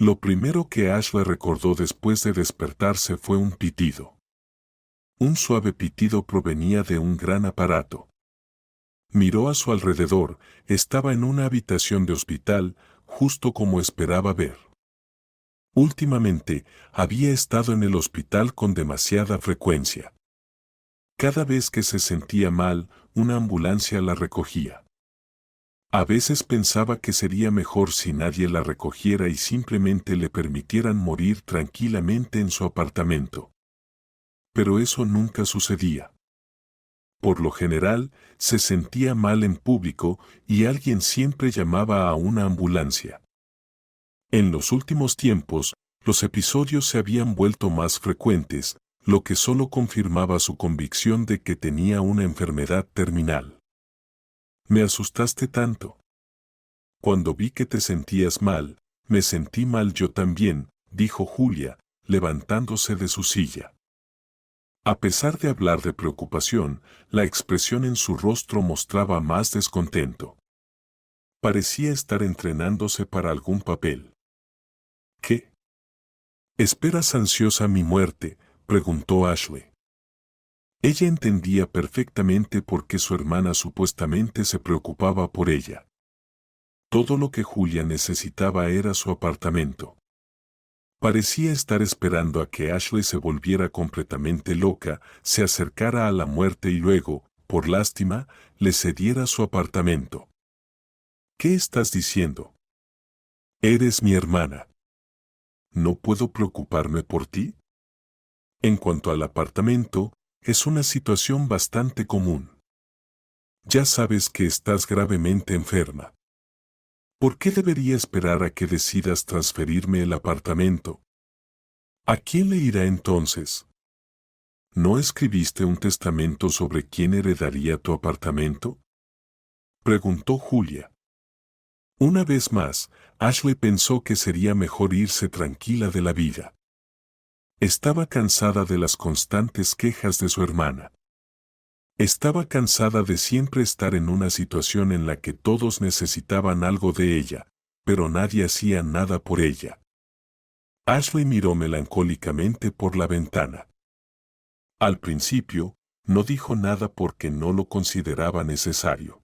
Lo primero que Ashley recordó después de despertarse fue un pitido. Un suave pitido provenía de un gran aparato. Miró a su alrededor, estaba en una habitación de hospital, justo como esperaba ver. Últimamente, había estado en el hospital con demasiada frecuencia. Cada vez que se sentía mal, una ambulancia la recogía. A veces pensaba que sería mejor si nadie la recogiera y simplemente le permitieran morir tranquilamente en su apartamento. Pero eso nunca sucedía. Por lo general, se sentía mal en público y alguien siempre llamaba a una ambulancia. En los últimos tiempos, los episodios se habían vuelto más frecuentes, lo que solo confirmaba su convicción de que tenía una enfermedad terminal. Me asustaste tanto. Cuando vi que te sentías mal, me sentí mal yo también, dijo Julia, levantándose de su silla. A pesar de hablar de preocupación, la expresión en su rostro mostraba más descontento. Parecía estar entrenándose para algún papel. ¿Qué? ¿Esperas ansiosa mi muerte?, preguntó Ashley. Ella entendía perfectamente por qué su hermana supuestamente se preocupaba por ella. Todo lo que Julia necesitaba era su apartamento. Parecía estar esperando a que Ashley se volviera completamente loca, se acercara a la muerte y luego, por lástima, le cediera su apartamento. ¿Qué estás diciendo? Eres mi hermana. ¿No puedo preocuparme por ti? En cuanto al apartamento, es una situación bastante común. Ya sabes que estás gravemente enferma. ¿Por qué debería esperar a que decidas transferirme el apartamento? ¿A quién le irá entonces? ¿No escribiste un testamento sobre quién heredaría tu apartamento?, preguntó Julia. Una vez más, Ashley pensó que sería mejor irse tranquila de la vida. Estaba cansada de las constantes quejas de su hermana. Estaba cansada de siempre estar en una situación en la que todos necesitaban algo de ella, pero nadie hacía nada por ella. Ashley miró melancólicamente por la ventana. Al principio, no dijo nada porque no lo consideraba necesario.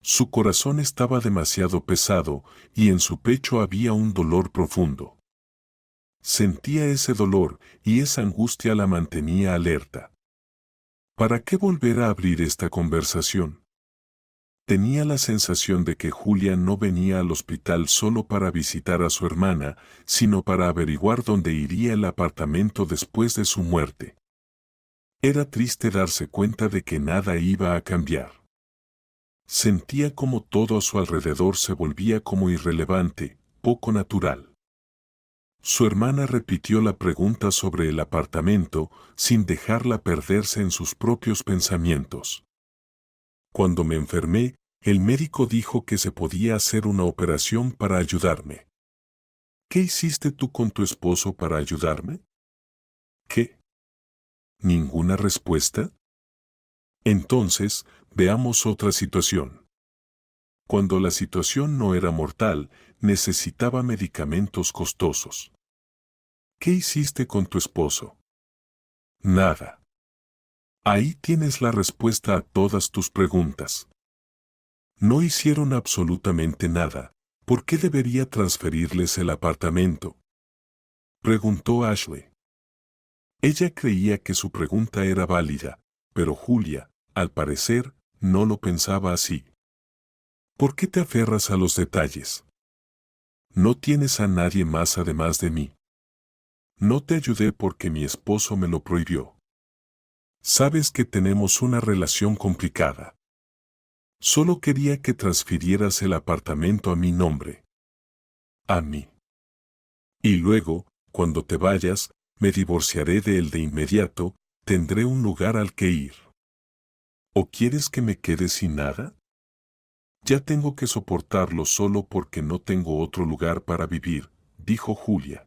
Su corazón estaba demasiado pesado y en su pecho había un dolor profundo. Sentía ese dolor y esa angustia la mantenía alerta. ¿Para qué volver a abrir esta conversación? Tenía la sensación de que Julia no venía al hospital solo para visitar a su hermana, sino para averiguar dónde iría el apartamento después de su muerte. Era triste darse cuenta de que nada iba a cambiar. Sentía como todo a su alrededor se volvía como irrelevante, poco natural. Su hermana repitió la pregunta sobre el apartamento, sin dejarla perderse en sus propios pensamientos. Cuando me enfermé, el médico dijo que se podía hacer una operación para ayudarme. ¿Qué hiciste tú con tu esposo para ayudarme? ¿Qué? ¿Ninguna respuesta? Entonces, veamos otra situación. Cuando la situación no era mortal, necesitaba medicamentos costosos. ¿Qué hiciste con tu esposo? Nada. Ahí tienes la respuesta a todas tus preguntas. No hicieron absolutamente nada. ¿Por qué debería transferirles el apartamento?, preguntó Ashley. Ella creía que su pregunta era válida, pero Julia, al parecer, no lo pensaba así. ¿Por qué te aferras a los detalles? No tienes a nadie más además de mí. No te ayudé porque mi esposo me lo prohibió. Sabes que tenemos una relación complicada. Solo quería que transfirieras el apartamento a mi nombre. A mí. Y luego, cuando te vayas, me divorciaré de él de inmediato, tendré un lugar al que ir. ¿O quieres que me quede sin nada? Ya tengo que soportarlo solo porque no tengo otro lugar para vivir, dijo Julia.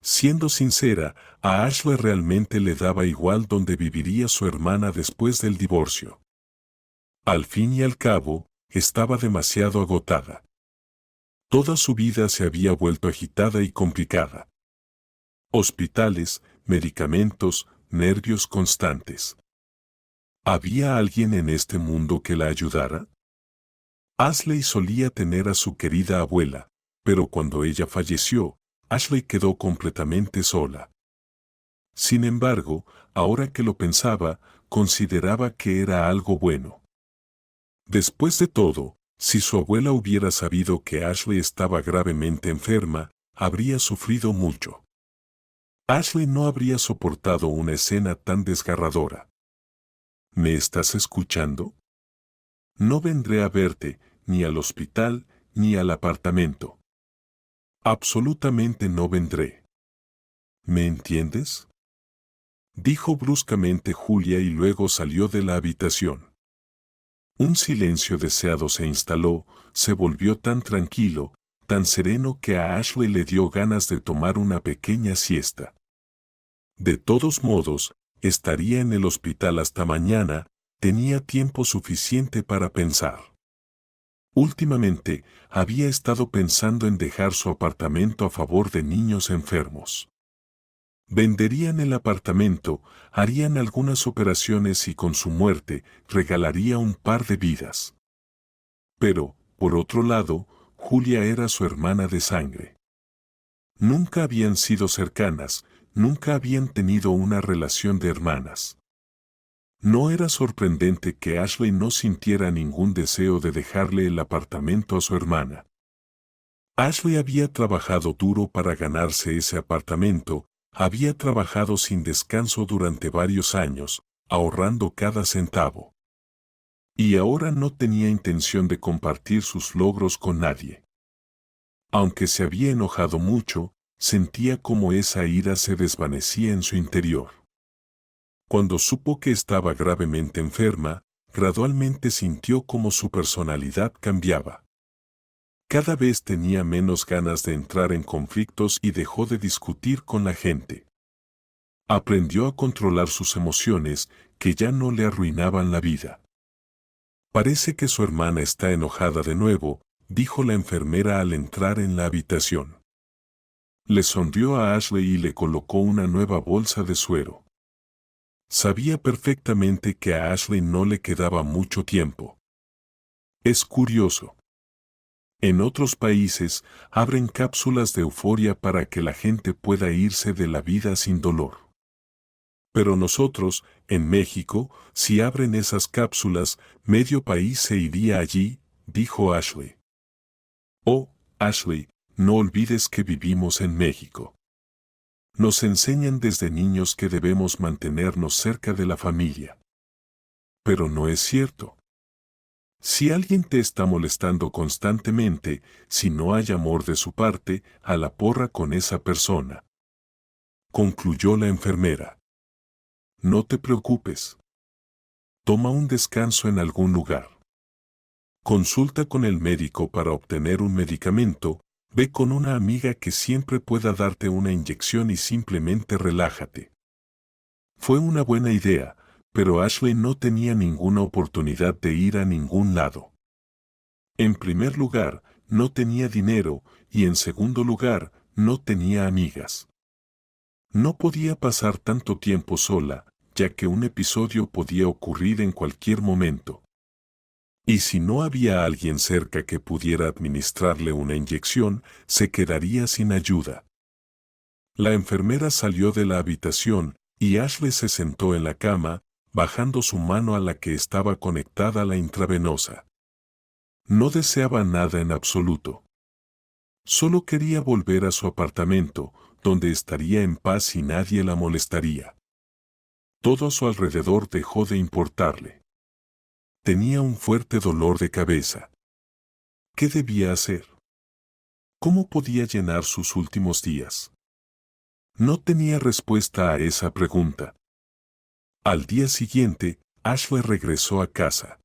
Siendo sincera, a Ashley realmente le daba igual dónde viviría su hermana después del divorcio. Al fin y al cabo, estaba demasiado agotada. Toda su vida se había vuelto agitada y complicada. Hospitales, medicamentos, nervios constantes. ¿Había alguien en este mundo que la ayudara? Ashley solía tener a su querida abuela, pero cuando ella falleció, Ashley quedó completamente sola. Sin embargo, ahora que lo pensaba, consideraba que era algo bueno. Después de todo, si su abuela hubiera sabido que Ashley estaba gravemente enferma, habría sufrido mucho. Ashley no habría soportado una escena tan desgarradora. ¿Me estás escuchando? No vendré a verte, ni al hospital, ni al apartamento. Absolutamente no vendré. ¿Me entiendes? Dijo bruscamente Julia y luego salió de la habitación. Un silencio deseado se instaló, se volvió tan tranquilo, tan sereno que a Ashley le dio ganas de tomar una pequeña siesta. De todos modos, estaría en el hospital hasta mañana, tenía tiempo suficiente para pensar. Últimamente, había estado pensando en dejar su apartamento a favor de niños enfermos. Venderían el apartamento, harían algunas operaciones y con su muerte regalaría un par de vidas. Pero, por otro lado, Julia era su hermana de sangre. Nunca habían sido cercanas, nunca habían tenido una relación de hermanas. No era sorprendente que Ashley no sintiera ningún deseo de dejarle el apartamento a su hermana. Ashley había trabajado duro para ganarse ese apartamento, había trabajado sin descanso durante varios años, ahorrando cada centavo. Y ahora no tenía intención de compartir sus logros con nadie. Aunque se había enojado mucho, sentía como esa ira se desvanecía en su interior. Cuando supo que estaba gravemente enferma, gradualmente sintió como su personalidad cambiaba. Cada vez tenía menos ganas de entrar en conflictos y dejó de discutir con la gente. Aprendió a controlar sus emociones, que ya no le arruinaban la vida. Parece que su hermana está enojada de nuevo, dijo la enfermera al entrar en la habitación. Le sonrió a Ashley y le colocó una nueva bolsa de suero. Sabía perfectamente que a Ashley no le quedaba mucho tiempo. Es curioso. En otros países, abren cápsulas de euforia para que la gente pueda irse de la vida sin dolor. Pero nosotros, en México, si abren esas cápsulas, medio país se iría allí, dijo Ashley. Oh, Ashley, no olvides que vivimos en México. Nos enseñan desde niños que debemos mantenernos cerca de la familia. Pero no es cierto. Si alguien te está molestando constantemente, si no hay amor de su parte, a la porra con esa persona. Concluyó la enfermera. No te preocupes. Toma un descanso en algún lugar. Consulta con el médico para obtener un medicamento, ve con una amiga que siempre pueda darte una inyección y simplemente relájate. Fue una buena idea, pero Ashley no tenía ninguna oportunidad de ir a ningún lado. En primer lugar, no tenía dinero y en segundo lugar, no tenía amigas. No podía pasar tanto tiempo sola, ya que un episodio podía ocurrir en cualquier momento. Y si no había alguien cerca que pudiera administrarle una inyección, se quedaría sin ayuda. La enfermera salió de la habitación y Ashley se sentó en la cama, bajando su mano a la que estaba conectada la intravenosa. No deseaba nada en absoluto. Solo quería volver a su apartamento, donde estaría en paz y nadie la molestaría. Todo a su alrededor dejó de importarle. Tenía un fuerte dolor de cabeza. ¿Qué debía hacer? ¿Cómo podía llenar sus últimos días? No tenía respuesta a esa pregunta. Al día siguiente, Ashley regresó a casa.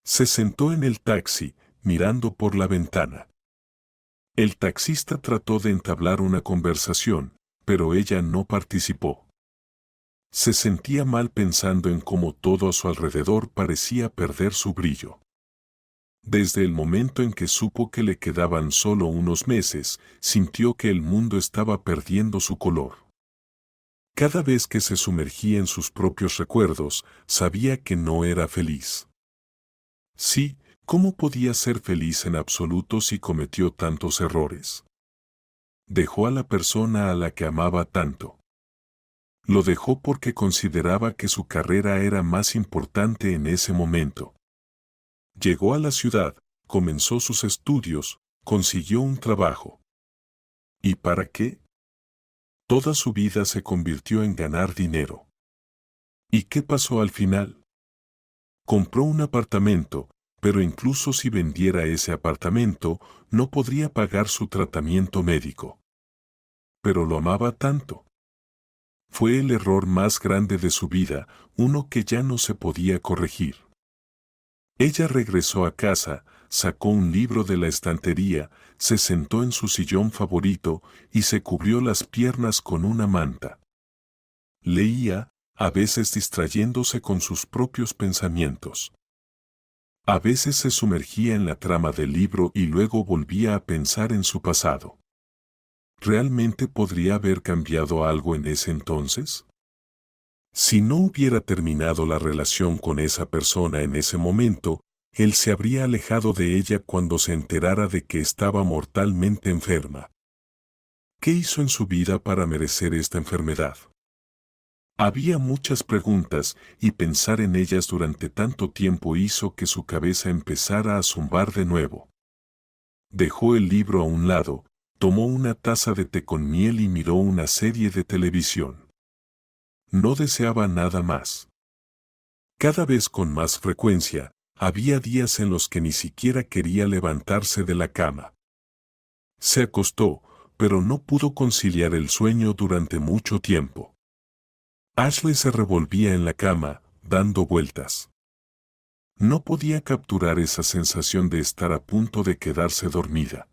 Se sentó en el taxi, mirando por la ventana. El taxista trató de entablar una conversación, pero ella no participó. Se sentía mal pensando en cómo todo a su alrededor parecía perder su brillo. Desde el momento en que supo que le quedaban solo unos meses, sintió que el mundo estaba perdiendo su color. Cada vez que se sumergía en sus propios recuerdos, sabía que no era feliz. Sí, ¿cómo podía ser feliz en absoluto si cometió tantos errores? Dejó a la persona a la que amaba tanto. Lo dejó porque consideraba que su carrera era más importante en ese momento. Llegó a la ciudad, comenzó sus estudios, consiguió un trabajo. ¿Y para qué? Toda su vida se convirtió en ganar dinero. ¿Y qué pasó al final? Compró un apartamento, pero incluso si vendiera ese apartamento, no podría pagar su tratamiento médico. Pero lo amaba tanto. Fue el error más grande de su vida, uno que ya no se podía corregir. Ella regresó a casa, sacó un libro de la estantería, se sentó en su sillón favorito y se cubrió las piernas con una manta. Leía, a veces distrayéndose con sus propios pensamientos. A veces se sumergía en la trama del libro y luego volvía a pensar en su pasado. ¿Realmente podría haber cambiado algo en ese entonces? Si no hubiera terminado la relación con esa persona en ese momento, él se habría alejado de ella cuando se enterara de que estaba mortalmente enferma. ¿Qué hizo en su vida para merecer esta enfermedad? Había muchas preguntas, y pensar en ellas durante tanto tiempo hizo que su cabeza empezara a zumbar de nuevo. Dejó el libro a un lado, tomó una taza de té con miel y miró una serie de televisión. No deseaba nada más. Cada vez con más frecuencia, había días en los que ni siquiera quería levantarse de la cama. Se acostó, pero no pudo conciliar el sueño durante mucho tiempo. Ashley se revolvía en la cama, dando vueltas. No podía capturar esa sensación de estar a punto de quedarse dormida.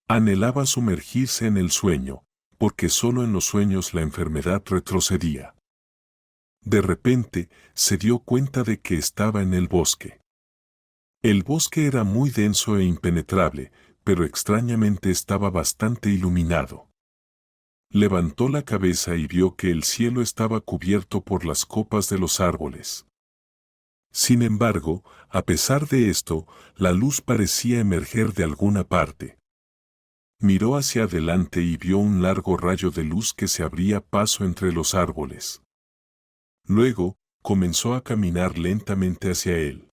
Anhelaba sumergirse en el sueño, porque solo en los sueños la enfermedad retrocedía. De repente, se dio cuenta de que estaba en el bosque. El bosque era muy denso e impenetrable, pero extrañamente estaba bastante iluminado. Levantó la cabeza y vio que el cielo estaba cubierto por las copas de los árboles. Sin embargo, a pesar de esto, la luz parecía emerger de alguna parte. Miró hacia adelante y vio un largo rayo de luz que se abría paso entre los árboles. Luego, comenzó a caminar lentamente hacia él.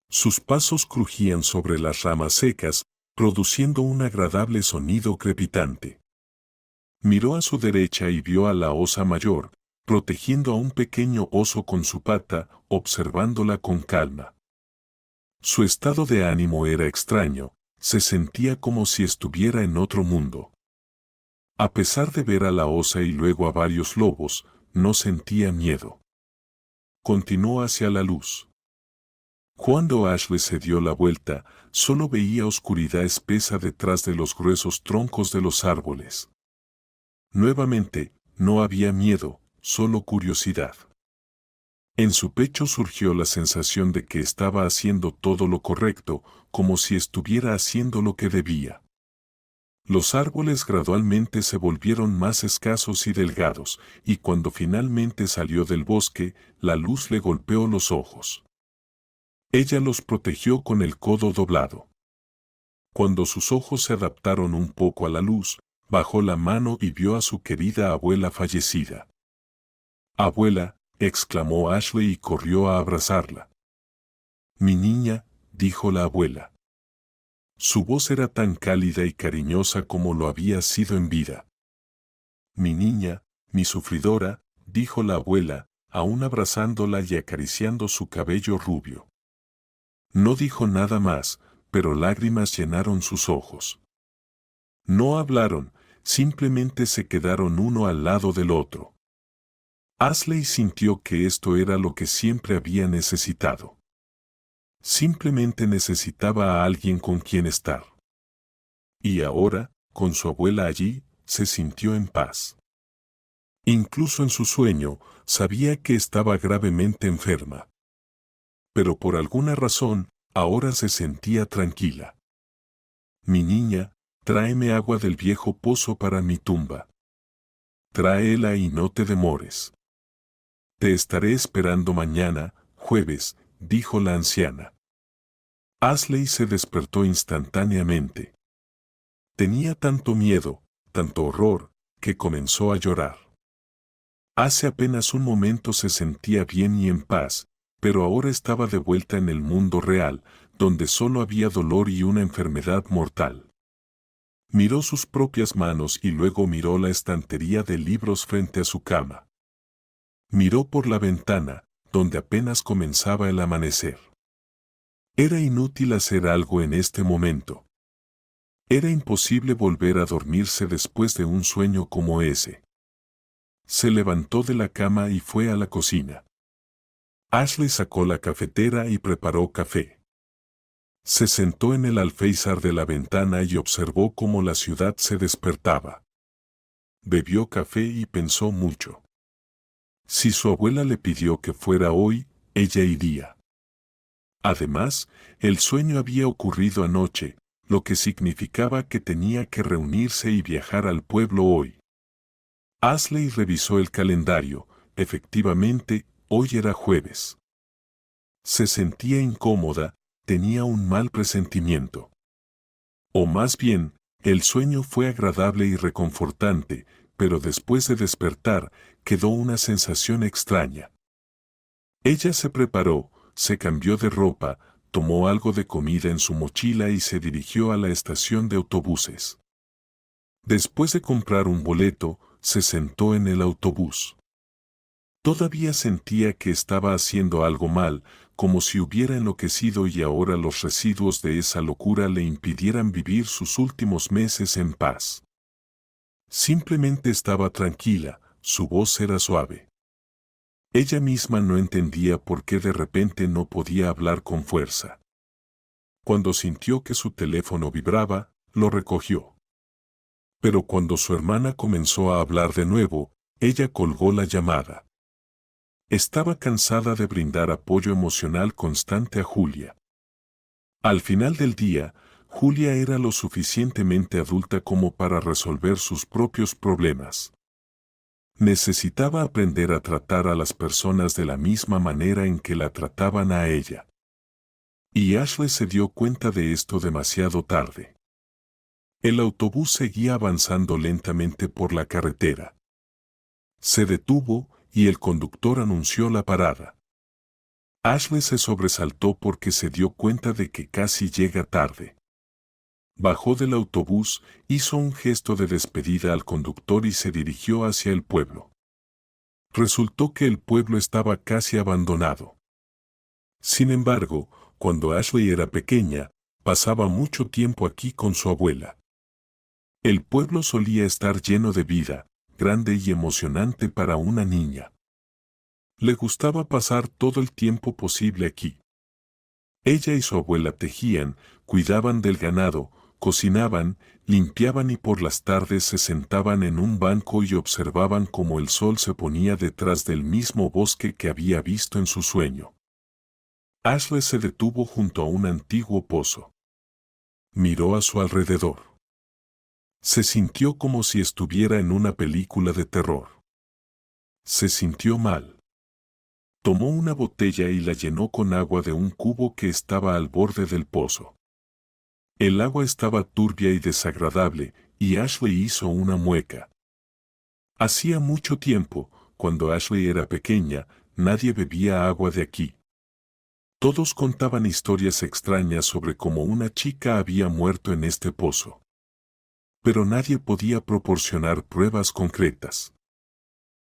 Sus pasos crujían sobre las ramas secas, produciendo un agradable sonido crepitante. Miró a su derecha y vio a la osa mayor, protegiendo a un pequeño oso con su pata, observándola con calma. Su estado de ánimo era extraño, se sentía como si estuviera en otro mundo. A pesar de ver a la osa y luego a varios lobos, no sentía miedo. Continuó hacia la luz. Cuando Ashley se dio la vuelta, solo veía oscuridad espesa detrás de los gruesos troncos de los árboles. Nuevamente, no había miedo, solo curiosidad. En su pecho surgió la sensación de que estaba haciendo todo lo correcto, como si estuviera haciendo lo que debía. Los árboles gradualmente se volvieron más escasos y delgados, y cuando finalmente salió del bosque, la luz le golpeó los ojos. Ella los protegió con el codo doblado. Cuando sus ojos se adaptaron un poco a la luz, bajó la mano y vio a su querida abuela fallecida. «Abuela», exclamó Ashley y corrió a abrazarla. «Mi niña», dijo la abuela. Su voz era tan cálida y cariñosa como lo había sido en vida. «Mi niña, mi sufridora», dijo la abuela, aún abrazándola y acariciando su cabello rubio. No dijo nada más, pero lágrimas llenaron sus ojos. No hablaron, simplemente se quedaron uno al lado del otro. Ashley sintió que esto era lo que siempre había necesitado. Simplemente necesitaba a alguien con quien estar. Y ahora, con su abuela allí, se sintió en paz. Incluso en su sueño, sabía que estaba gravemente enferma. Pero por alguna razón, Ahora se sentía tranquila. Mi niña, tráeme agua del viejo pozo para mi tumba. Tráela y no te demores. Te estaré esperando mañana, jueves, dijo la anciana. Ashley se despertó instantáneamente. Tenía tanto miedo, tanto horror, que comenzó a llorar. Hace apenas un momento se sentía bien y en paz, pero ahora estaba de vuelta en el mundo real, donde solo había dolor y una enfermedad mortal. Miró sus propias manos y luego miró la estantería de libros frente a su cama. Miró por la ventana, donde apenas comenzaba el amanecer. Era inútil hacer algo en este momento. Era imposible volver a dormirse después de un sueño como ese. Se levantó de la cama y fue a la cocina. Ashley sacó la cafetera y preparó café. Se sentó en el alféizar de la ventana y observó cómo la ciudad se despertaba. Bebió café y pensó mucho. Si su abuela le pidió que fuera hoy, ella iría. Además, el sueño había ocurrido anoche, lo que significaba que tenía que reunirse y viajar al pueblo hoy. Ashley revisó el calendario, efectivamente, hoy era jueves. Se sentía incómoda, tenía un mal presentimiento. O más bien, el sueño fue agradable y reconfortante, pero después de despertar, quedó una sensación extraña. Ella se preparó, se cambió de ropa, tomó algo de comida en su mochila y se dirigió a la estación de autobuses. Después de comprar un boleto, se sentó en el autobús. Todavía sentía que estaba haciendo algo mal, como si hubiera enloquecido y ahora los residuos de esa locura le impidieran vivir sus últimos meses en paz. Simplemente estaba tranquila, su voz era suave. Ella misma no entendía por qué de repente no podía hablar con fuerza. Cuando sintió que su teléfono vibraba, lo recogió. Pero cuando su hermana comenzó a hablar de nuevo, ella colgó la llamada. Estaba cansada de brindar apoyo emocional constante a Julia. Al final del día, Julia era lo suficientemente adulta como para resolver sus propios problemas. Necesitaba aprender a tratar a las personas de la misma manera en que la trataban a ella. Y Ashley se dio cuenta de esto demasiado tarde. El autobús seguía avanzando lentamente por la carretera. Se detuvo y el conductor anunció la parada. Ashley se sobresaltó porque se dio cuenta de que casi llega tarde. Bajó del autobús, hizo un gesto de despedida al conductor y se dirigió hacia el pueblo. Resultó que el pueblo estaba casi abandonado. Sin embargo, cuando Ashley era pequeña, pasaba mucho tiempo aquí con su abuela. El pueblo solía estar lleno de vida, grande y emocionante para una niña. Le gustaba pasar todo el tiempo posible aquí. Ella y su abuela tejían, cuidaban del ganado, cocinaban, limpiaban y por las tardes se sentaban en un banco y observaban cómo el sol se ponía detrás del mismo bosque que había visto en su sueño. Ashley se detuvo junto a un antiguo pozo. Miró a su alrededor. Se sintió como si estuviera en una película de terror. Se sintió mal. Tomó una botella y la llenó con agua de un cubo que estaba al borde del pozo. El agua estaba turbia y desagradable, y Ashley hizo una mueca. Hacía mucho tiempo, cuando Ashley era pequeña, nadie bebía agua de aquí. Todos contaban historias extrañas sobre cómo una chica había muerto en este pozo. Pero nadie podía proporcionar pruebas concretas.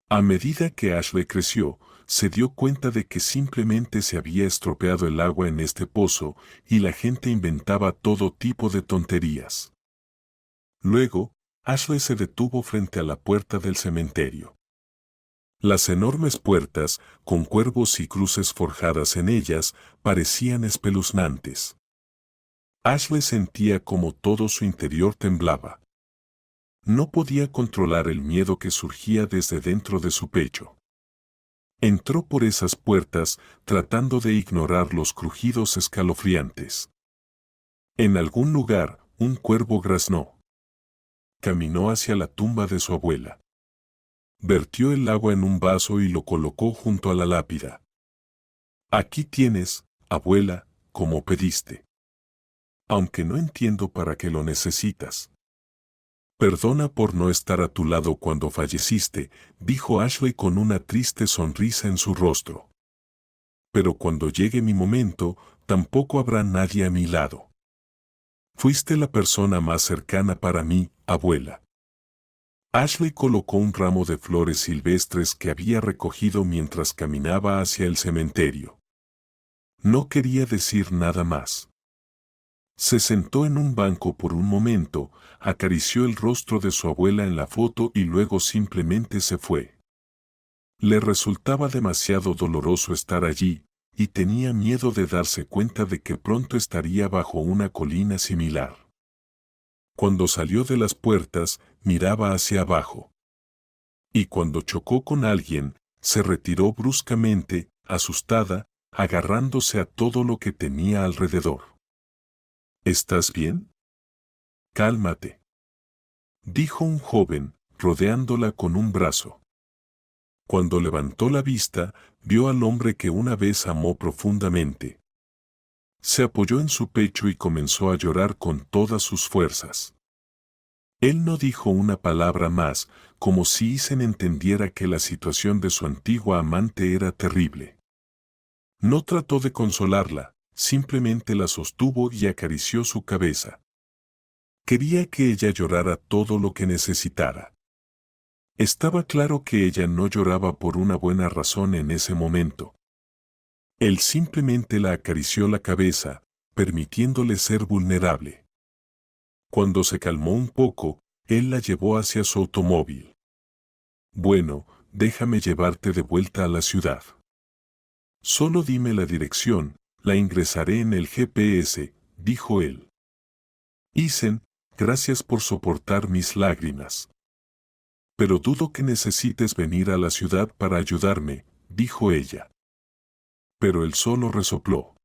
A medida que Ashley creció, se dio cuenta de que simplemente se había estropeado el agua en este pozo y la gente inventaba todo tipo de tonterías. Luego, Ashley se detuvo frente a la puerta del cementerio. Las enormes puertas, con cuervos y cruces forjadas en ellas, parecían espeluznantes. Ashley sentía como todo su interior temblaba. No podía controlar el miedo que surgía desde dentro de su pecho. Entró por esas puertas, tratando de ignorar los crujidos escalofriantes. En algún lugar, un cuervo graznó. Caminó hacia la tumba de su abuela. Vertió el agua en un vaso y lo colocó junto a la lápida. Aquí tienes, abuela, como pediste. Aunque no entiendo para qué lo necesitas. Perdona por no estar a tu lado cuando falleciste, dijo Ashley con una triste sonrisa en su rostro. Pero cuando llegue mi momento, tampoco habrá nadie a mi lado. Fuiste la persona más cercana para mí, abuela. Ashley colocó un ramo de flores silvestres que había recogido mientras caminaba hacia el cementerio. No quería decir nada más. Se sentó en un banco por un momento, acarició el rostro de su abuela en la foto y luego simplemente se fue. Le resultaba demasiado doloroso estar allí, y tenía miedo de darse cuenta de que pronto estaría bajo una colina similar. Cuando salió de las puertas, miraba hacia abajo. Y cuando chocó con alguien, se retiró bruscamente, asustada, agarrándose a todo lo que tenía alrededor. ¿Estás bien? Cálmate, dijo un joven, rodeándola con un brazo. Cuando levantó la vista, vio al hombre que una vez amó profundamente. Se apoyó en su pecho y comenzó a llorar con todas sus fuerzas. Él no dijo una palabra más, como si Isen entendiera que la situación de su antigua amante era terrible. No trató de consolarla, simplemente la sostuvo y acarició su cabeza. Quería que ella llorara todo lo que necesitara. Estaba claro que ella no lloraba por una buena razón en ese momento. Él simplemente la acarició la cabeza, permitiéndole ser vulnerable. Cuando se calmó un poco, él la llevó hacia su automóvil. Bueno, déjame llevarte de vuelta a la ciudad. Solo dime la dirección, la ingresaré en el GPS, dijo él. Isen, gracias por soportar mis lágrimas. Pero dudo que necesites venir a la ciudad para ayudarme, dijo ella. Pero él solo resopló.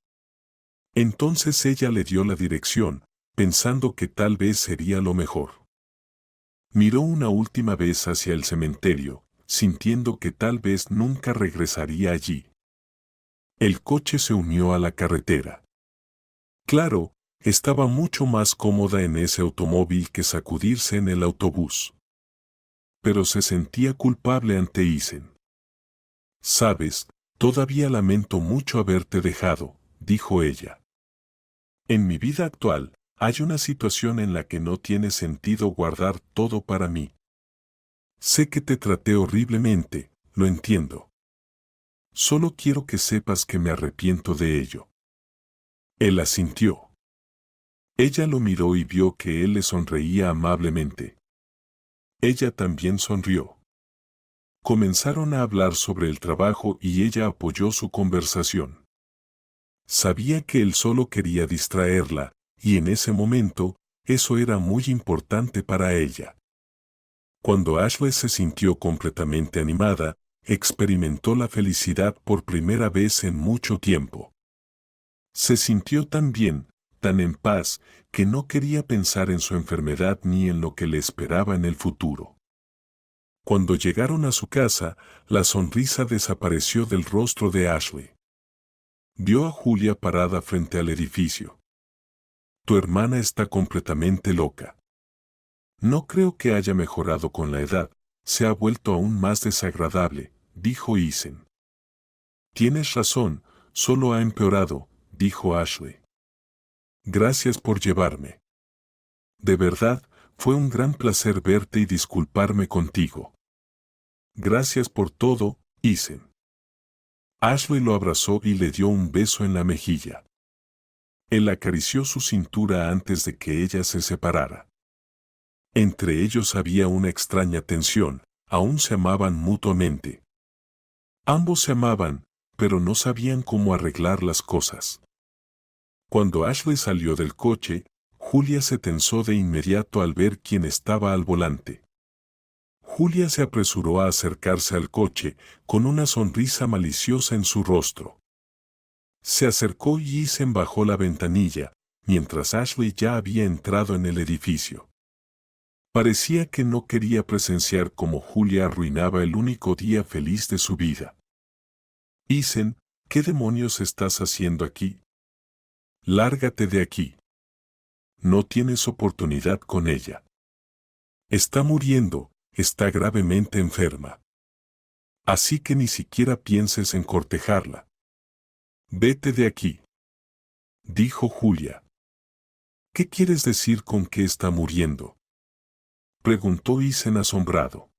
Entonces ella le dio la dirección, pensando que tal vez sería lo mejor. Miró una última vez hacia el cementerio, sintiendo que tal vez nunca regresaría allí. El coche se unió a la carretera. Claro, estaba mucho más cómoda en ese automóvil que sacudirse en el autobús. Pero se sentía culpable ante Isen. Sabes, todavía lamento mucho haberte dejado, dijo ella. En mi vida actual, hay una situación en la que no tiene sentido guardar todo para mí. Sé que te traté horriblemente, lo entiendo. Solo quiero que sepas que me arrepiento de ello. Él asintió. Ella lo miró y vio que él le sonreía amablemente. Ella también sonrió. Comenzaron a hablar sobre el trabajo y ella apoyó su conversación. Sabía que él solo quería distraerla, y en ese momento, eso era muy importante para ella. Cuando Ashley se sintió completamente animada, experimentó la felicidad por primera vez en mucho tiempo. Se sintió tan bien, tan en paz, que no quería pensar en su enfermedad ni en lo que le esperaba en el futuro. Cuando llegaron a su casa, la sonrisa desapareció del rostro de Ashley. Vio a Julia parada frente al edificio. Tu hermana está completamente loca. No creo que haya mejorado con la edad, se ha vuelto aún más desagradable, dijo Isen. Tienes razón, solo ha empeorado, dijo Ashley. Gracias por llevarme. De verdad, fue un gran placer verte y disculparme contigo. Gracias por todo, Isen. Ashley lo abrazó y le dio un beso en la mejilla. Él acarició su cintura antes de que ella se separara. Entre ellos había una extraña tensión, aún se amaban mutuamente. Ambos se amaban, pero no sabían cómo arreglar las cosas. Cuando Ashley salió del coche, Julia se tensó de inmediato al ver quién estaba al volante. Julia se apresuró a acercarse al coche, con una sonrisa maliciosa en su rostro. Se acercó y Ethan bajó la ventanilla, mientras Ashley ya había entrado en el edificio. Parecía que no quería presenciar cómo Julia arruinaba el único día feliz de su vida. Ethan, ¿qué demonios estás haciendo aquí? Lárgate de aquí. No tienes oportunidad con ella. Está muriendo, está gravemente enferma. Así que ni siquiera pienses en cortejarla. Vete de aquí, dijo Julia. ¿Qué quieres decir con que está muriendo? Preguntó Ethan asombrado.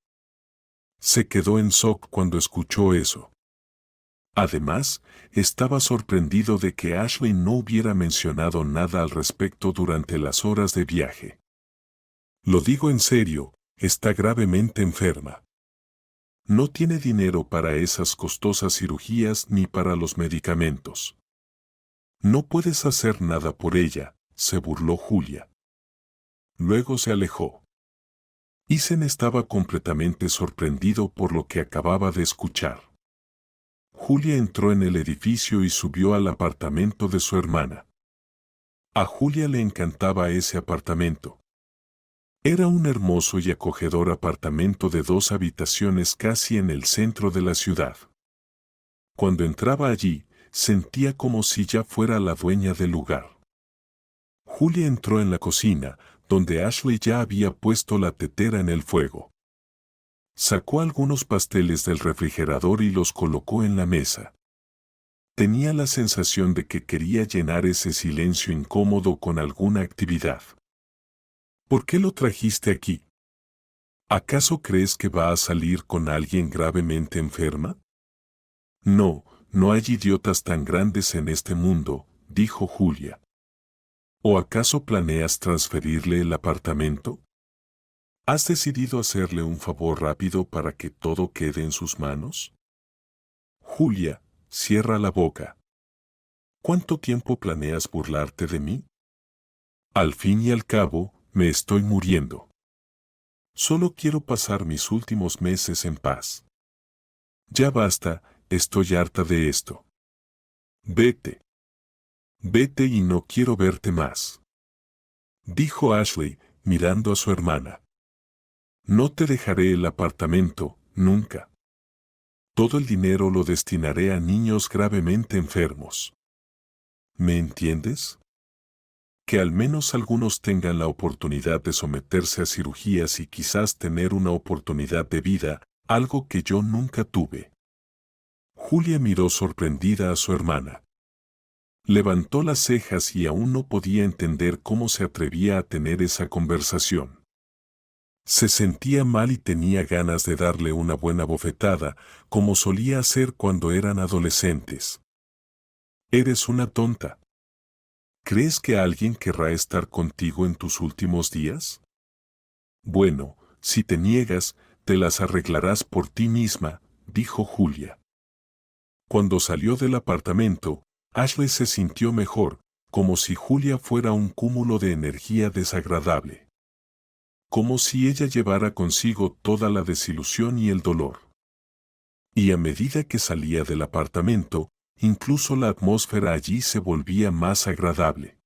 Se quedó en shock cuando escuchó eso. Además, estaba sorprendido de que Ashley no hubiera mencionado nada al respecto durante las horas de viaje. Lo digo en serio, está gravemente enferma. No tiene dinero para esas costosas cirugías ni para los medicamentos. No puedes hacer nada por ella, se burló Julia. Luego se alejó. Ethan estaba completamente sorprendido por lo que acababa de escuchar. Julia entró en el edificio y subió al apartamento de su hermana. A Julia le encantaba ese apartamento. Era un hermoso y acogedor apartamento de 2 habitaciones casi en el centro de la ciudad. Cuando entraba allí, sentía como si ya fuera la dueña del lugar. Julia entró en la cocina, donde Ashley ya había puesto la tetera en el fuego. Sacó algunos pasteles del refrigerador y los colocó en la mesa. Tenía la sensación de que quería llenar ese silencio incómodo con alguna actividad. ¿Por qué lo trajiste aquí? ¿Acaso crees que va a salir con alguien gravemente enferma? No, no hay idiotas tan grandes en este mundo, dijo Julia. ¿O acaso planeas transferirle el apartamento? ¿Has decidido hacerle un favor rápido para que todo quede en sus manos? Julia, cierra la boca. ¿Cuánto tiempo planeas burlarte de mí? Al fin y al cabo, me estoy muriendo. Solo quiero pasar mis últimos meses en paz. Ya basta, estoy harta de esto. Vete. Vete y no quiero verte más. Dijo Ashley, mirando a su hermana. No te dejaré el apartamento, nunca. Todo el dinero lo destinaré a niños gravemente enfermos. ¿Me entiendes? Que al menos algunos tengan la oportunidad de someterse a cirugías y quizás tener una oportunidad de vida, algo que yo nunca tuve. Julia miró sorprendida a su hermana. Levantó las cejas y aún no podía entender cómo se atrevía a tener esa conversación. Se sentía mal y tenía ganas de darle una buena bofetada, como solía hacer cuando eran adolescentes. Eres una tonta. ¿Crees que alguien querrá estar contigo en tus últimos días? Bueno, si te niegas, te las arreglarás por ti misma, dijo Julia. Cuando salió del apartamento, Ashley se sintió mejor, como si Julia fuera un cúmulo de energía desagradable. Como si ella llevara consigo toda la desilusión y el dolor. Y a medida que salía del apartamento, incluso la atmósfera allí se volvía más agradable.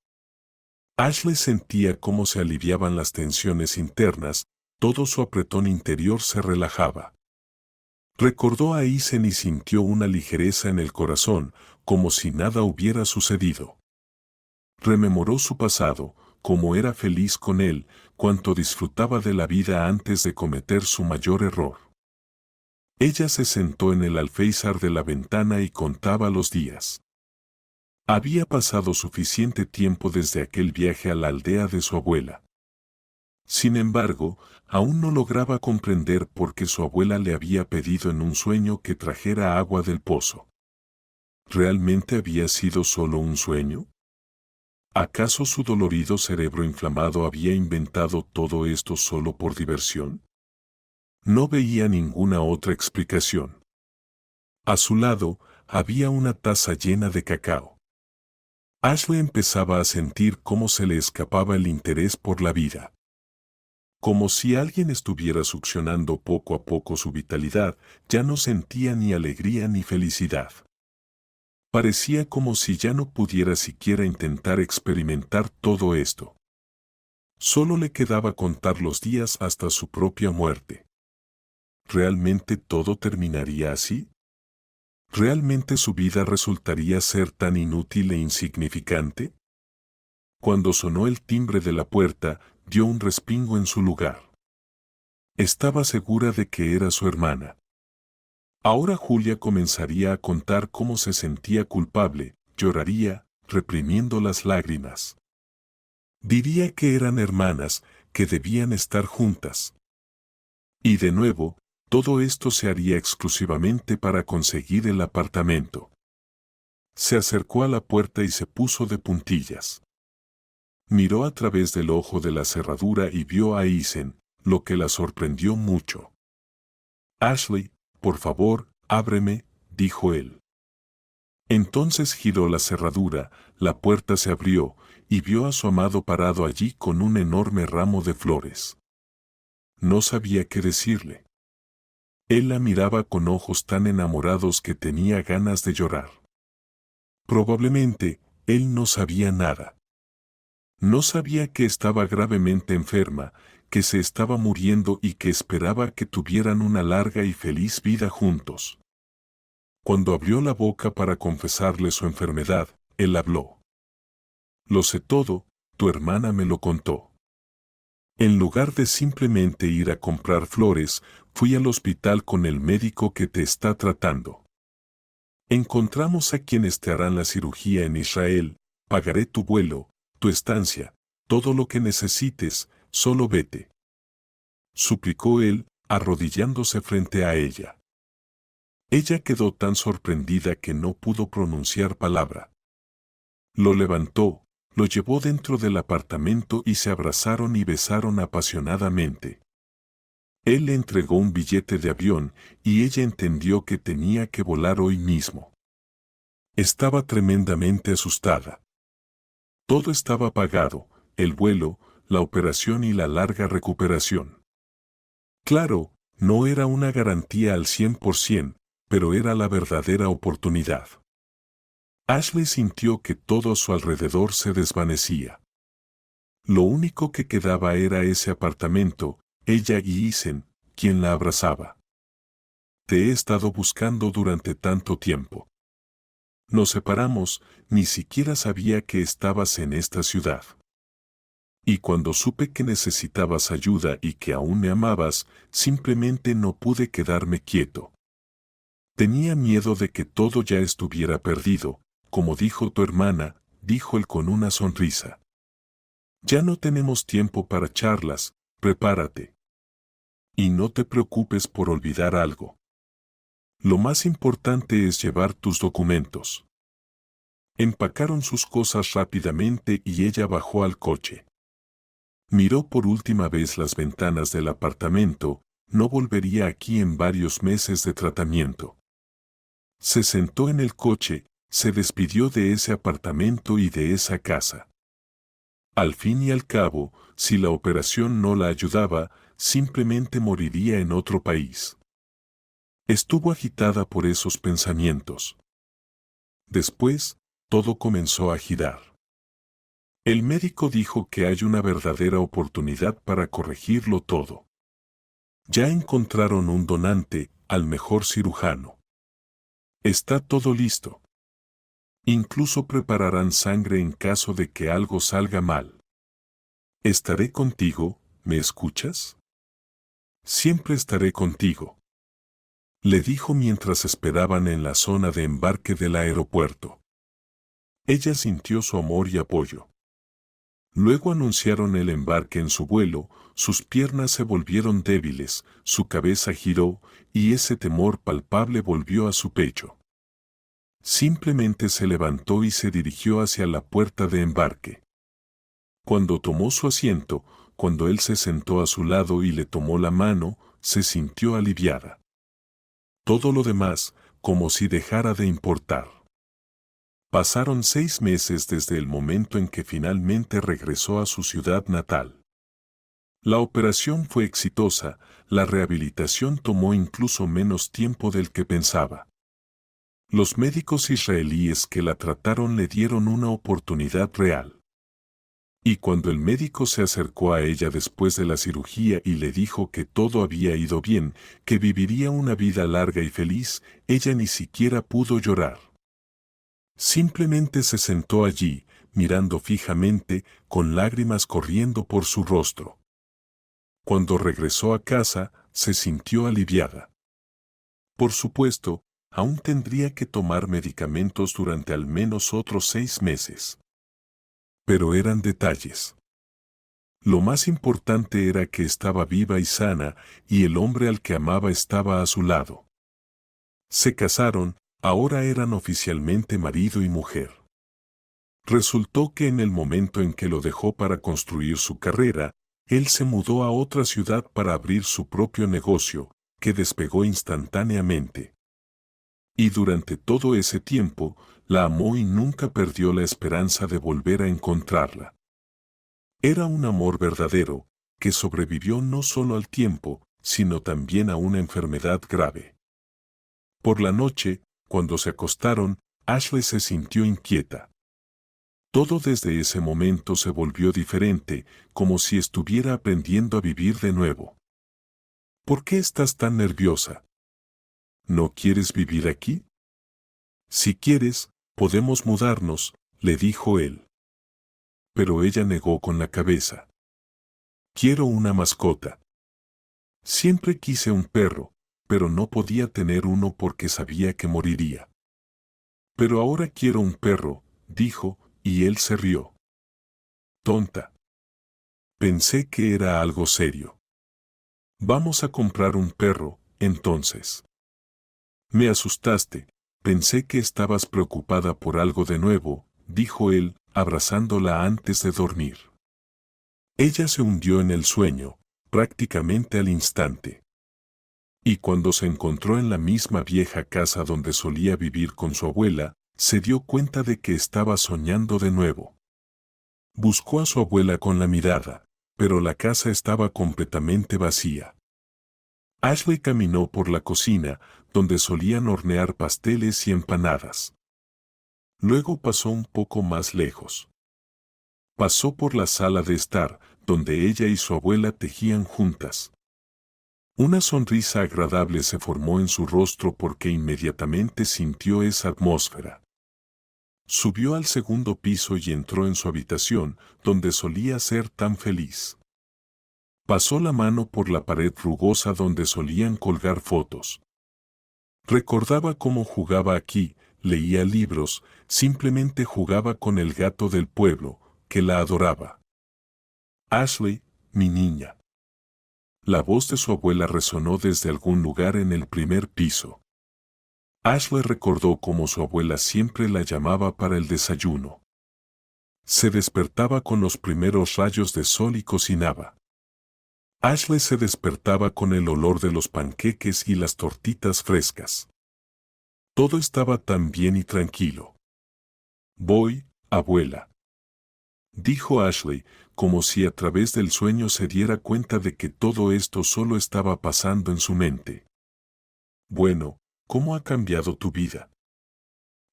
Ashley sentía cómo se aliviaban las tensiones internas, todo su apretón interior se relajaba. Recordó a Ethan y sintió una ligereza en el corazón, como si nada hubiera sucedido. Rememoró su pasado, cómo era feliz con él, cuánto disfrutaba de la vida antes de cometer su mayor error. Ella se sentó en el alféizar de la ventana y contaba los días. Había pasado suficiente tiempo desde aquel viaje a la aldea de su abuela. Sin embargo, aún no lograba comprender por qué su abuela le había pedido en un sueño que trajera agua del pozo. ¿Realmente había sido solo un sueño? ¿Acaso su dolorido cerebro inflamado había inventado todo esto solo por diversión? No veía ninguna otra explicación. A su lado, había una taza llena de cacao. Ashley empezaba a sentir cómo se le escapaba el interés por la vida. Como si alguien estuviera succionando poco a poco su vitalidad, ya no sentía ni alegría ni felicidad. Parecía como si ya no pudiera siquiera intentar experimentar todo esto. Solo le quedaba contar los días hasta su propia muerte. ¿Realmente todo terminaría así? ¿Realmente su vida resultaría ser tan inútil e insignificante? Cuando sonó el timbre de la puerta, dio un respingo en su lugar. Estaba segura de que era su hermana. Ahora Julia comenzaría a contar cómo se sentía culpable, lloraría, reprimiendo las lágrimas. Diría que eran hermanas, que debían estar juntas. Y de nuevo, todo esto se haría exclusivamente para conseguir el apartamento. Se acercó a la puerta y se puso de puntillas. Miró a través del ojo de la cerradura y vio a Eisen, lo que la sorprendió mucho. «Ashley, por favor, ábreme», dijo él. Entonces giró la cerradura, la puerta se abrió, y vio a su amado parado allí con un enorme ramo de flores. No sabía qué decirle. Él la miraba con ojos tan enamorados que tenía ganas de llorar. Probablemente, él no sabía nada. No sabía que estaba gravemente enferma, que se estaba muriendo y que esperaba que tuvieran una larga y feliz vida juntos. Cuando abrió la boca para confesarle su enfermedad, él habló. «Lo sé todo, tu hermana me lo contó. En lugar de simplemente ir a comprar flores, fui al hospital con el médico que te está tratando. Encontramos a quienes te harán la cirugía en Israel, pagaré tu vuelo, tu estancia, todo lo que necesites, solo vete», suplicó él, arrodillándose frente a ella. Ella quedó tan sorprendida que no pudo pronunciar palabra. Lo levantó, lo llevó dentro del apartamento y se abrazaron y besaron apasionadamente. Él le entregó un billete de avión y ella entendió que tenía que volar hoy mismo. Estaba tremendamente asustada. Todo estaba pagado, el vuelo, la operación y la larga recuperación. Claro, no era una garantía al 100%, pero era la verdadera oportunidad. Ashley sintió que todo a su alrededor se desvanecía. Lo único que quedaba era ese apartamento, ella y Eisen, quien la abrazaba. «Te he estado buscando durante tanto tiempo. Nos separamos, ni siquiera sabía que estabas en esta ciudad. Y cuando supe que necesitabas ayuda y que aún me amabas, simplemente no pude quedarme quieto. Tenía miedo de que todo ya estuviera perdido, como dijo tu hermana», dijo él con una sonrisa. «Ya no tenemos tiempo para charlas, prepárate. Y no te preocupes por olvidar algo. Lo más importante es llevar tus documentos». Empacaron sus cosas rápidamente y ella bajó al coche. Miró por última vez las ventanas del apartamento, no volvería aquí en varios meses de tratamiento. Se sentó en el coche, se despidió de ese apartamento y de esa casa. Al fin y al cabo, si la operación no la ayudaba, simplemente moriría en otro país. Estuvo agitada por esos pensamientos. Después, todo comenzó a girar. El médico dijo que hay una verdadera oportunidad para corregirlo todo. Ya encontraron un donante, al mejor cirujano. Está todo listo. Incluso prepararán sangre en caso de que algo salga mal. Estaré contigo, ¿me escuchas? Siempre estaré contigo, le dijo mientras esperaban en la zona de embarque del aeropuerto. Ella sintió su amor y apoyo. Luego anunciaron el embarque en su vuelo, sus piernas se volvieron débiles, su cabeza giró, y ese temor palpable volvió a su pecho. Simplemente se levantó y se dirigió hacia la puerta de embarque. Cuando tomó su asiento, cuando él se sentó a su lado y le tomó la mano, se sintió aliviada. Todo lo demás, como si dejara de importar. Pasaron 6 meses desde el momento en que finalmente regresó a su ciudad natal. La operación fue exitosa, la rehabilitación tomó incluso menos tiempo del que pensaba. Los médicos israelíes que la trataron le dieron una oportunidad real. Y cuando el médico se acercó a ella después de la cirugía y le dijo que todo había ido bien, que viviría una vida larga y feliz, ella ni siquiera pudo llorar. Simplemente se sentó allí, mirando fijamente, con lágrimas corriendo por su rostro. Cuando regresó a casa, se sintió aliviada. Por supuesto, aún tendría que tomar medicamentos durante al menos otros 6 meses. Pero eran detalles. Lo más importante era que estaba viva y sana, y el hombre al que amaba estaba a su lado. Se casaron, ahora eran oficialmente marido y mujer. Resultó que en el momento en que lo dejó para construir su carrera, él se mudó a otra ciudad para abrir su propio negocio, que despegó instantáneamente. Y durante todo ese tiempo, la amó y nunca perdió la esperanza de volver a encontrarla. Era un amor verdadero, que sobrevivió no solo al tiempo, sino también a una enfermedad grave. Por la noche, cuando se acostaron, Ashley se sintió inquieta. Todo desde ese momento se volvió diferente, como si estuviera aprendiendo a vivir de nuevo. ¿Por qué estás tan nerviosa? ¿No quieres vivir aquí? Si quieres, podemos mudarnos, le dijo él. Pero ella negó con la cabeza. Quiero una mascota. Siempre quise un perro, pero no podía tener uno porque sabía que moriría. Pero ahora quiero un perro, dijo, y él se rió. Tonta. Pensé que era algo serio. Vamos a comprar un perro, entonces. Me asustaste, pensé que estabas preocupada por algo de nuevo, dijo él, abrazándola antes de dormir. Ella se hundió en el sueño, prácticamente al instante. Y cuando se encontró en la misma vieja casa donde solía vivir con su abuela, se dio cuenta de que estaba soñando de nuevo. Buscó a su abuela con la mirada, pero la casa estaba completamente vacía. Ashley caminó por la cocina, donde solían hornear pasteles y empanadas. Luego pasó un poco más lejos. Pasó por la sala de estar, donde ella y su abuela tejían juntas. Una sonrisa agradable se formó en su rostro porque inmediatamente sintió esa atmósfera. Subió al segundo piso y entró en su habitación, donde solía ser tan feliz. Pasó la mano por la pared rugosa donde solían colgar fotos. Recordaba cómo jugaba aquí, leía libros, simplemente jugaba con el gato del pueblo, que la adoraba. Ashley, mi niña. La voz de su abuela resonó desde algún lugar en el primer piso. Ashley recordó cómo su abuela siempre la llamaba para el desayuno. Se despertaba con los primeros rayos de sol y cocinaba. Ashley se despertaba con el olor de los panqueques y las tortitas frescas. Todo estaba tan bien y tranquilo. Voy, abuela, dijo Ashley, como si a través del sueño se diera cuenta de que todo esto solo estaba pasando en su mente. Bueno, ¿cómo ha cambiado tu vida?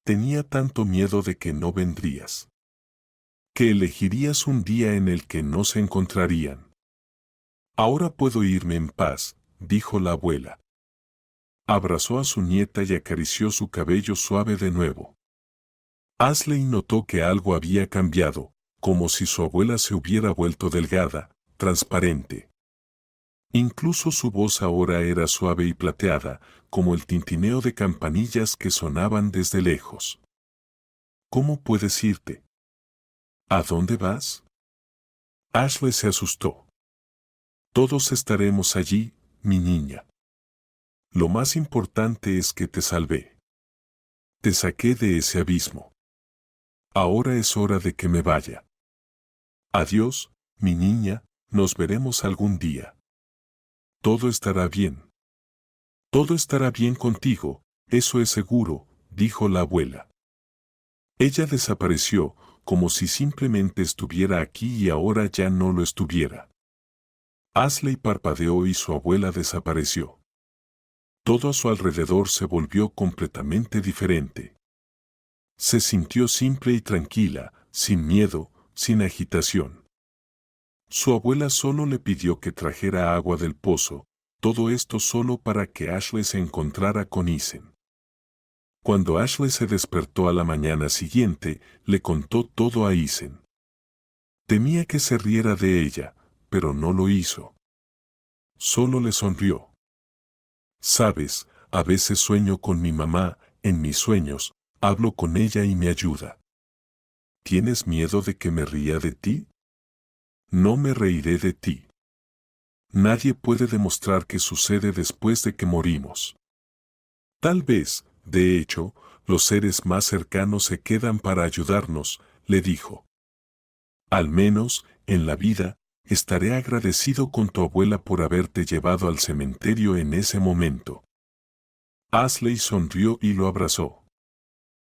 Tenía tanto miedo de que no vendrías. Que elegirías un día en el que no se encontrarían. Ahora puedo irme en paz, dijo la abuela. Abrazó a su nieta y acarició su cabello suave de nuevo. Ashley notó que algo había cambiado, como si su abuela se hubiera vuelto delgada, transparente. Incluso su voz ahora era suave y plateada, como el tintineo de campanillas que sonaban desde lejos. ¿Cómo puedes irte? ¿A dónde vas? Ashley se asustó. Todos estaremos allí, mi niña. Lo más importante es que te salvé. Te saqué de ese abismo. Ahora es hora de que me vaya. Adiós, mi niña, nos veremos algún día. Todo estará bien. Todo estará bien contigo, eso es seguro, dijo la abuela. Ella desapareció, como si simplemente estuviera aquí y ahora ya no lo estuviera. Ashley parpadeó y su abuela desapareció. Todo a su alrededor se volvió completamente diferente. Se sintió simple y tranquila, sin miedo, sin agitación. Su abuela solo le pidió que trajera agua del pozo, todo esto solo para que Ashley se encontrara con Isen. Cuando Ashley se despertó a la mañana siguiente, le contó todo a Isen. Temía que se riera de ella, pero no lo hizo. Solo le sonrió. Sabes, a veces sueño con mi mamá, en mis sueños, hablo con ella y me ayuda. ¿Tienes miedo de que me ría de ti? No me reiré de ti. Nadie puede demostrar qué sucede después de que morimos. Tal vez, de hecho, los seres más cercanos se quedan para ayudarnos, le dijo. Al menos, en la vida, estaré agradecido con tu abuela por haberte llevado al cementerio en ese momento. Ashley sonrió y lo abrazó.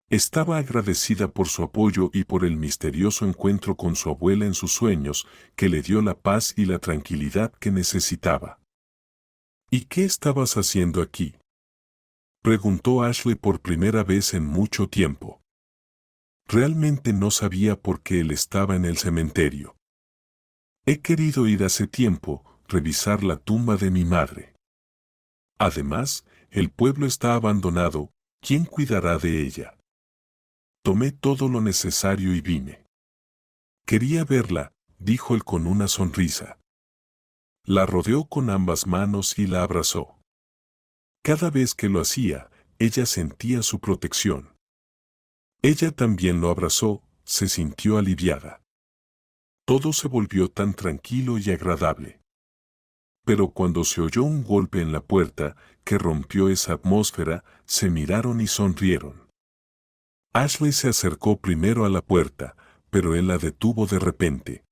Estaba agradecida por su apoyo y por el misterioso encuentro con su abuela en sus sueños, que le dio la paz y la tranquilidad que necesitaba. ¿Y qué estabas haciendo aquí?, preguntó Ashley por primera vez en mucho tiempo. Realmente no sabía por qué él estaba en el cementerio. He querido ir hace tiempo, revisar la tumba de mi madre. Además, el pueblo está abandonado, ¿quién cuidará de ella? Tomé todo lo necesario y vine. Quería verla, dijo él con una sonrisa. La rodeó con ambas manos y la abrazó. Cada vez que lo hacía, ella sentía su protección. Ella también lo abrazó, se sintió aliviada. Todo se volvió tan tranquilo y agradable. Pero cuando se oyó un golpe en la puerta, que rompió esa atmósfera, se miraron y sonrieron. Ashley se acercó primero a la puerta, pero él la detuvo de repente.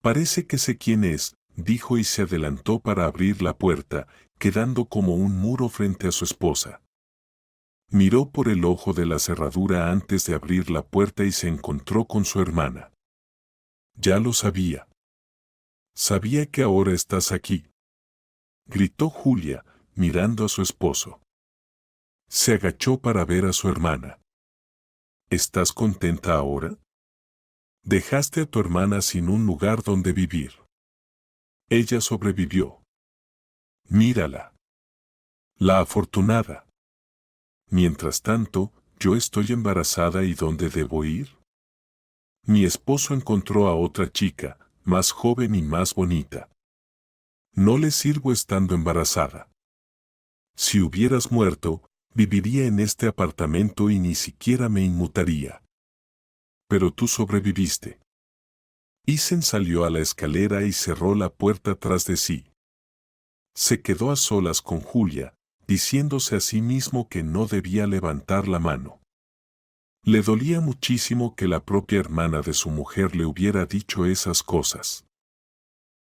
Parece que sé quién es, dijo y se adelantó para abrir la puerta, quedando como un muro frente a su esposa. Miró por el ojo de la cerradura antes de abrir la puerta y se encontró con su hermana. Ya lo sabía. Sabía que ahora estás aquí, gritó Julia, mirando a su esposo. Se agachó para ver a su hermana. ¿Estás contenta ahora? Dejaste a tu hermana sin un lugar donde vivir. Ella sobrevivió. Mírala. La afortunada. Mientras tanto, yo estoy embarazada y ¿dónde debo ir? Mi esposo encontró a otra chica, más joven y más bonita. No le sirvo estando embarazada. Si hubieras muerto, viviría en este apartamento y ni siquiera me inmutaría. Pero tú sobreviviste. Isen salió a la escalera y cerró la puerta tras de sí. Se quedó a solas con Julia, diciéndose a sí mismo que no debía levantar la mano. Le dolía muchísimo que la propia hermana de su mujer le hubiera dicho esas cosas.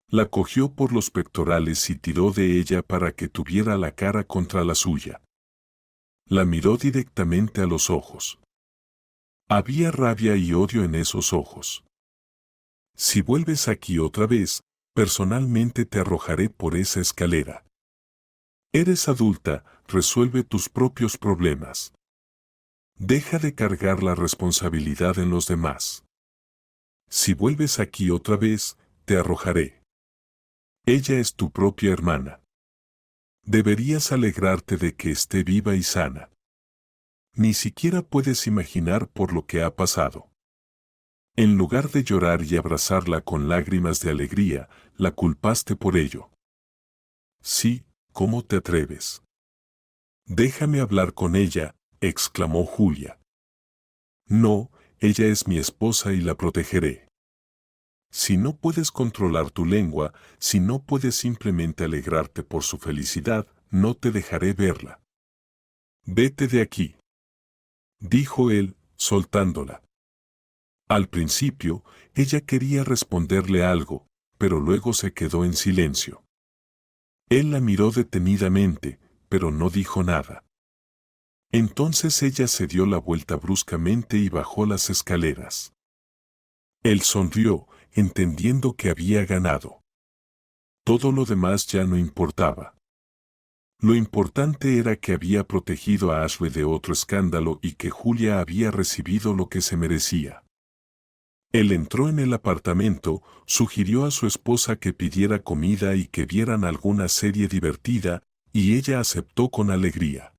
La cogió por los pectorales y tiró de ella para que tuviera la cara contra la suya. La miró directamente a los ojos. Había rabia y odio en esos ojos. Si vuelves aquí otra vez, personalmente te arrojaré por esa escalera. Eres adulta, resuelve tus propios problemas. Deja de cargar la responsabilidad en los demás. Si vuelves aquí otra vez, te arrojaré. Ella es tu propia hermana. Deberías alegrarte de que esté viva y sana. Ni siquiera puedes imaginar por lo que ha pasado. En lugar de llorar y abrazarla con lágrimas de alegría, la culpaste por ello. Sí, ¿cómo te atreves? Déjame hablar con ella, exclamó Julia. No, ella es mi esposa y la protegeré. Si no puedes controlar tu lengua, si no puedes simplemente alegrarte por su felicidad, no te dejaré verla. Vete de aquí, dijo él, soltándola. Al principio, ella quería responderle algo, pero luego se quedó en silencio. Él la miró detenidamente, pero no dijo nada. Entonces ella se dio la vuelta bruscamente y bajó las escaleras. Él sonrió, entendiendo que había ganado. Todo lo demás ya no importaba. Lo importante era que había protegido a Ashley de otro escándalo y que Julia había recibido lo que se merecía. Él entró en el apartamento, sugirió a su esposa que pidiera comida y que vieran alguna serie divertida, y ella aceptó con alegría.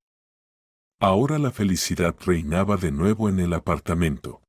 Ahora la felicidad reinaba de nuevo en el apartamento.